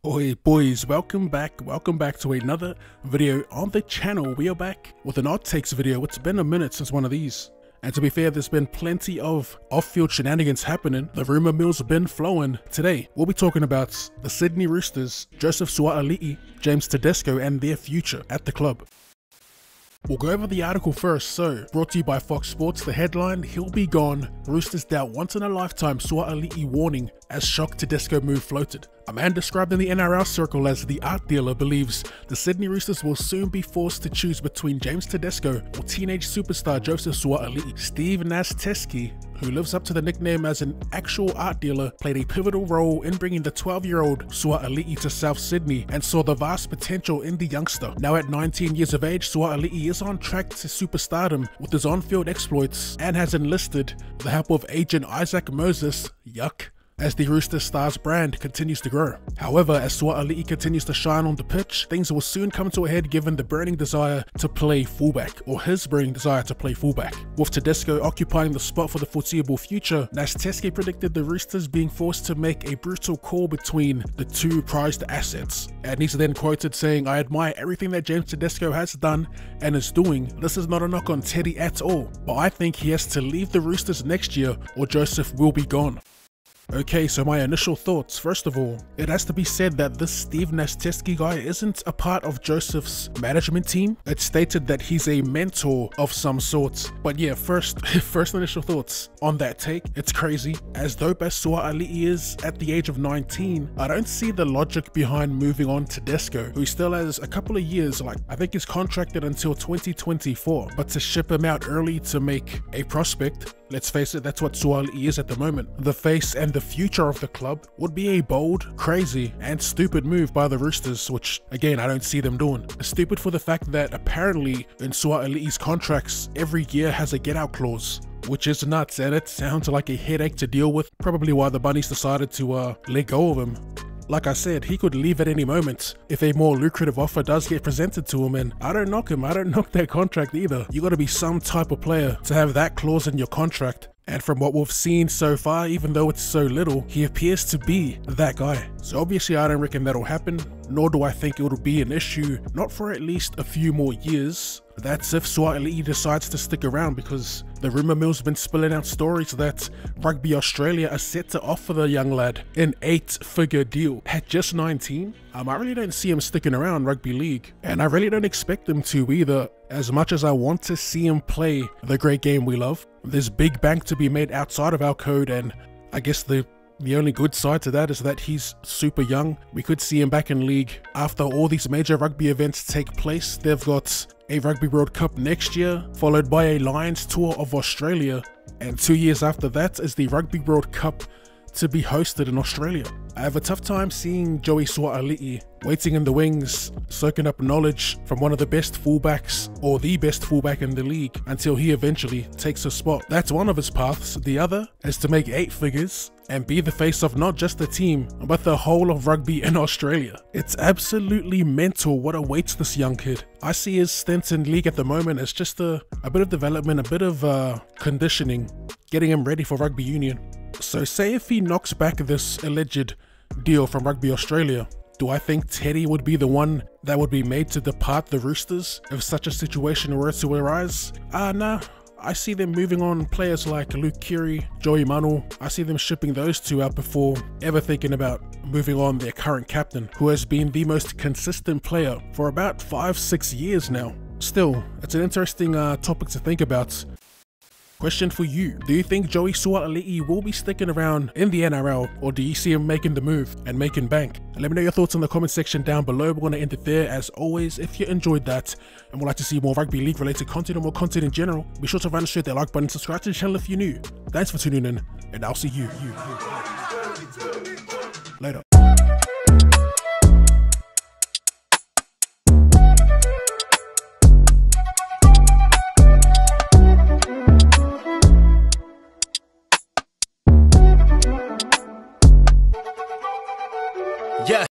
Oi boys, welcome back to another video on the channel. We are back with an odd takes video. It's been a minute since one of these, and to be fair, there's been plenty of off-field shenanigans happening. The rumour mill's been flowing. Today we'll be talking about the Sydney Roosters, Joseph Suaalii, James Tedesco and their future at the club. We'll go over the article first. So, brought to you by Fox Sports, the headline, "He'll be gone, Roosters doubt once in a lifetime Suaalii warning as shock Tedesco move floated." A man described in the NRL circle as the art dealer believes the Sydney Roosters will soon be forced to choose between James Tedesco or teenage superstar Joseph Suaalii. Steve Tedesco, who lives up to the nickname as an actual art dealer, played a pivotal role in bringing the 12-year-old Suaalii to South Sydney and saw the vast potential in the youngster. Now at 19 years of age, Suaalii is on track to superstardom with his on-field exploits and has enlisted the help of agent Isaac Moses, yuck, as the Rooster Stars brand continues to grow. However, as Suaalii continues to shine on the pitch, things will soon come to a head given the burning desire to play fullback, or his burning desire to play fullback. With Tedesco occupying the spot for the foreseeable future, Tedesco predicted the Roosters being forced to make a brutal call between the two prized assets. And he's then quoted saying, "I admire everything that James Tedesco has done and is doing. This is not a knock on Teddy at all, but I think he has to leave the Roosters next year or Joseph will be gone." Okay, so my initial thoughts. First of all, it has to be said that this Steve Tedesco guy isn't a part of Joseph's management team. It's stated that he's a mentor of some sort. But yeah, first initial thoughts on that take. It's crazy. As dope as Suaalii is at the age of 19, I don't see the logic behind moving on Tedesco, who still has a couple of years, like I think he's contracted until 2024, but to ship him out early to make a prospect, let's face it, that's what Suaalii is at the moment. The face and the future of the club would be a bold, crazy, and stupid move by the Roosters, which again, I don't see them doing. Stupid for the fact that apparently in Suaalii's contracts, every year has a get out clause, which is nuts, and it sounds like a headache to deal with. Probably why the Bunnies decided to let go of him. Like I said, he could leave at any moment if a more lucrative offer does get presented to him, and I don't knock him, I don't knock that contract either. You gotta be some type of player to have that clause in your contract. And from what we've seen so far, even though it's so little, he appears to be that guy. So obviously I don't reckon that'll happen, nor do I think it'll be an issue, not for at least a few more years. That's if Suaalii decides to stick around, because the rumour mill's been spilling out stories that Rugby Australia are set to offer the young lad an 8-figure deal at just 19. I really don't see him sticking around rugby league, and I really don't expect him to either. As much as I want to see him play the great game we love, there's big bank to be made outside of our code, and I guess the only good side to that is that he's super young. We could see him back in league after all these major rugby events take place. They've got a Rugby World Cup next year, followed by a Lions tour of Australia, and 2 years after that is the Rugby World Cup to be hosted in Australia. I have a tough time seeing Joey Suaalii waiting in the wings, soaking up knowledge from one of the best fullbacks, or the best fullback in the league, until he eventually takes a spot. That's one of his paths. The other is to make 8 figures and be the face of not just the team, but the whole of rugby in Australia. It's absolutely mental what awaits this young kid. I see his stint in league at the moment as just a bit of development, a bit of conditioning, getting him ready for rugby union. So say if he knocks back this alleged deal from Rugby Australia, do I think Teddy would be the one that would be made to depart the Roosters if such a situation were to arise? Nah. I see them moving on players like Luke Keary, Joey Manu. I see them shipping those two out before ever thinking about moving on their current captain, who has been the most consistent player for about 5-6 years now. Still, it's an interesting topic to think about. Question for you: do you think Joey Suaalii will be sticking around in the NRL, or do you see him making the move and making bank? And let me know your thoughts in the comment section down below. We're going to end it there. As always, if you enjoyed that and would like to see more rugby league related content or more content in general, be sure to run straight that like button, subscribe to the channel if you're new. Thanks for tuning in, and I'll see you.